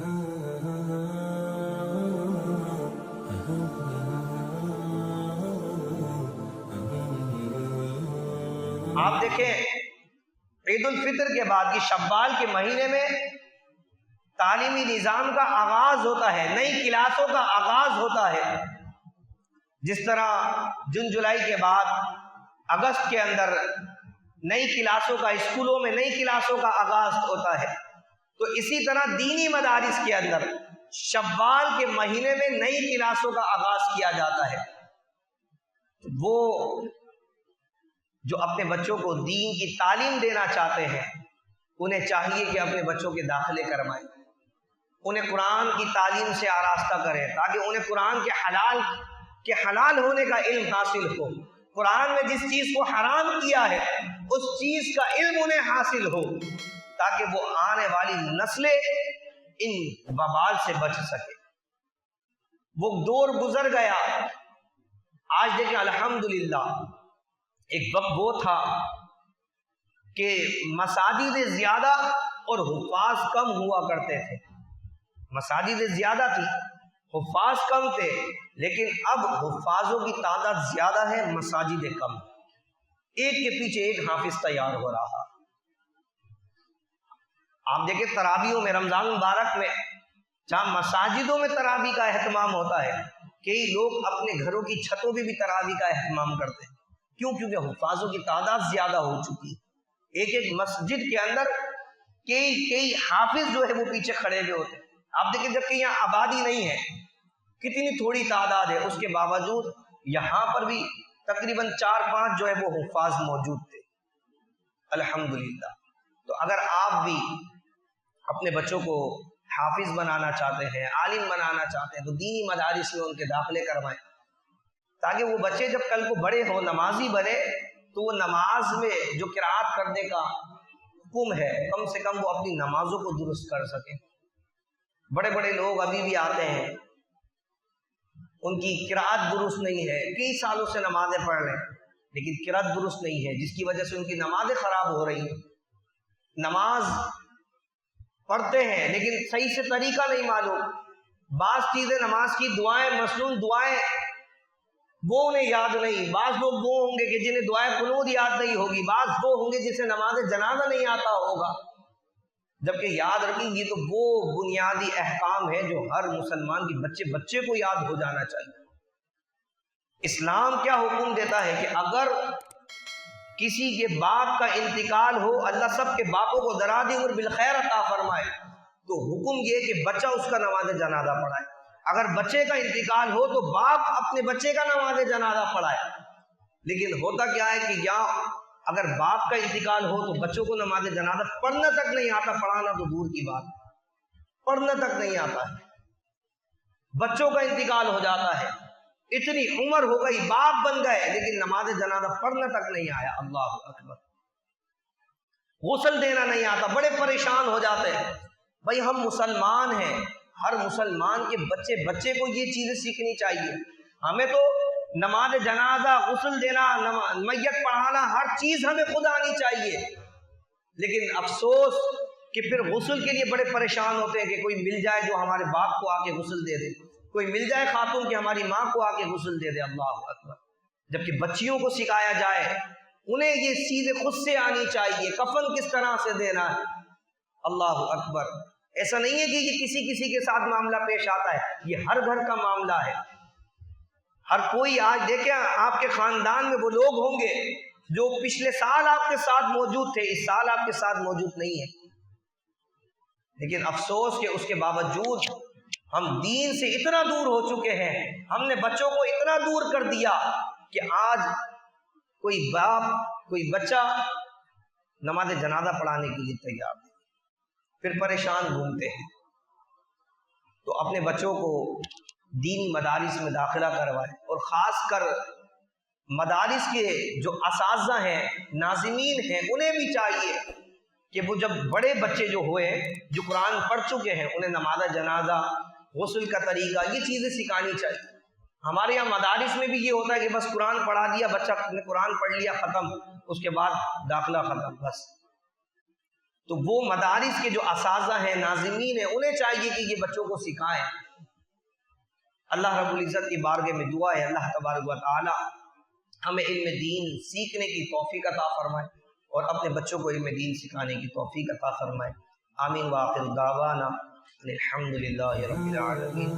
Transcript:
آپ دیکھیں عید الفطر کے بعد کی شوال کے مہینے میں تعلیمی نظام کا آغاز ہوتا ہے، نئی کلاسوں کا آغاز ہوتا ہے۔ جس طرح جون جولائی کے بعد اگست کے اندر نئی کلاسوں کا، اسکولوں میں نئی کلاسوں کا آغاز ہوتا ہے، تو اسی طرح دینی مدارس کے اندر شوال کے مہینے میں نئی کلاسوں کا آغاز کیا جاتا ہے۔ وہ جو اپنے بچوں کو دین کی تعلیم دینا چاہتے ہیں انہیں چاہیے کہ اپنے بچوں کے داخلے کروائیں، انہیں قرآن کی تعلیم سے آراستہ کریں تاکہ انہیں قرآن کے حلال ہونے کا علم حاصل ہو، قرآن میں جس چیز کو حرام کیا ہے اس چیز کا علم انہیں حاصل ہو، تاکہ وہ آنے والی نسلیں ان وبال سے بچ سکے۔ وہ دور گزر گیا، آج دیکھیں الحمدللہ ایک وقت وہ تھا کہ مساجد زیادہ اور حفاظ کم ہوا کرتے تھے، مساجد زیادہ تھی، حفاظ کم تھے، لیکن اب حفاظوں کی تعداد زیادہ ہے، مساجد کم، ایک کے پیچھے ایک حافظ تیار ہو رہا۔ آپ دیکھیں تراویحوں میں، رمضان مبارک میں جہاں مساجدوں میں تراویح کا اہتمام ہوتا ہے، کئی لوگ اپنے گھروں کی چھتوں پہ بھی تراویح کا اہتمام کرتے ہیں۔ کیوں؟ کیونکہ حفاظوں کی تعداد زیادہ ہو چکی، ایک ایک مسجد کے اندر کئی حافظ جو ہے وہ پیچھے کھڑے ہوئے ہوتے ہیں۔ آپ دیکھیں جبکہ یہاں آبادی نہیں ہے، کتنی تھوڑی تعداد ہے، اس کے باوجود یہاں پر بھی تقریباً 4-5 جو ہے وہ حفاظ موجود تھے، الحمدللہ۔ تو اگر آپ بھی اپنے بچوں کو حافظ بنانا چاہتے ہیں، عالم بنانا چاہتے ہیں، تو دینی مدارس میں ان کے داخلے کروائیں، تاکہ وہ بچے جب کل کو بڑے ہوں، نمازی بنے، تو وہ نماز میں جو قرات کرنے کا حکم ہے کم سے کم وہ اپنی نمازوں کو درست کر سکیں۔ بڑے بڑے لوگ ابھی بھی آتے ہیں، ان کی قرات درست نہیں ہے، کئی سالوں سے نمازیں پڑھ رہے ہیں لیکن قرات درست نہیں ہے، جس کی وجہ سے ان کی نمازیں خراب ہو رہی ہیں۔ نماز پڑھتے ہیں لیکن صحیح سے طریقہ نہیں معلوم، بعض چیزیں نماز کی دعائیں، مسنون دعائیں وہ انہیں یاد نہیں، بعض لوگ وہ ہوں گے کہ جنہیں دعائیں قنوت یاد نہیں ہوگی، بعض وہ ہوں گے جسے نماز جنازہ نہیں آتا ہوگا، جبکہ یاد رکھیں گی تو وہ بنیادی احکام ہے جو ہر مسلمان کی بچے کو یاد ہو جانا چاہیے۔ اسلام کیا حکم دیتا ہے کہ اگر کسی کے باپ کا انتقال ہو، اللہ سب کے باپوں کو دراز عمر بالخیر عطا فرمائے، تو حکم یہ کہ بچہ اس کا نماز جنازہ پڑھائے۔ اگر بچے کا انتقال ہو تو باپ اپنے بچے کا نماز جنازہ پڑھائے، لیکن ہوتا کیا ہے کہ یہاں اگر باپ کا انتقال ہو تو بچوں کو نماز جنازہ پڑھنا تک نہیں آتا، پڑھانا تو دور کی بات، پڑھنا تک نہیں آتا ہے۔ بچوں کا انتقال ہو جاتا ہے، اتنی عمر ہو گئی، باپ بن گئے لیکن نماز جنازہ پڑھنا تک نہیں آیا، اللہ اکبر۔ غسل دینا نہیں آتا، بڑے پریشان ہو جاتے ہیں۔ بھائی ہم مسلمان ہیں، ہر مسلمان کے بچے کو یہ چیزیں سیکھنی چاہیے۔ ہمیں تو نماز جنازہ، غسل دینا، میت پڑھانا، ہر چیز ہمیں خود آنی چاہیے، لیکن افسوس کہ پھر غسل کے لیے بڑے پریشان ہوتے ہیں کہ کوئی مل جائے جو ہمارے باپ کو آ کے غسل دے دے، کوئی مل جائے خاتون کہ ہماری ماں کو آ کے غسل دے دے، اللہ اکبر۔ جبکہ بچیوں کو سکھایا جائے، انہیں یہ چیزیں خود سے آنی چاہیے، کفن کس طرح سے دینا ہے، اللہ اکبر۔ ایسا نہیں ہے کہ یہ کسی کے ساتھ معاملہ پیش آتا ہے، یہ ہر گھر کا معاملہ ہے۔ ہر کوئی آج دیکھیں آپ کے خاندان میں وہ لوگ ہوں گے جو پچھلے سال آپ کے ساتھ موجود تھے، اس سال آپ کے ساتھ موجود نہیں ہے، لیکن افسوس کہ اس کے باوجود ہم دین سے اتنا دور ہو چکے ہیں، ہم نے بچوں کو اتنا دور کر دیا کہ آج کوئی باپ، کوئی بچہ نماز جنازہ پڑھانے کے لیے تیار نہیں، پھر پریشان گھومتے ہیں۔ تو اپنے بچوں کو دینی مدارس میں داخلہ کروائیں، اور خاص کر مدارس کے جو اساتذہ ہیں، ناظمین ہیں، انہیں بھی چاہیے کہ وہ جب بڑے بچے جو ہوئے، جو قرآن پڑھ چکے ہیں، انہیں نماز جنازہ، غسل کا طریقہ، یہ چیزیں سکھانی چاہیے۔ ہمارے یہاں مدارس میں بھی یہ ہوتا ہے کہ بس قرآن پڑھا دیا، بچہ نے قرآن پڑھ لیا، ختم، اس کے بعد داخلہ ختم، بس۔ تو وہ مدارس کے جو اساتذہ ہیں، ناظمین ہیں، انہیں چاہیے کہ یہ بچوں کو سکھائیں۔ اللہ رب العزت کی بارگاہ میں دعا ہے اللہ تبارک و تعالی ہمیں علم دین سیکھنے کی توفیق عطا فرمائے اور اپنے بچوں کو علم دین سکھانے کی توفیق عطا فرمائے۔ آمین وآخر دعوانا الحمدللہ رب العالمین۔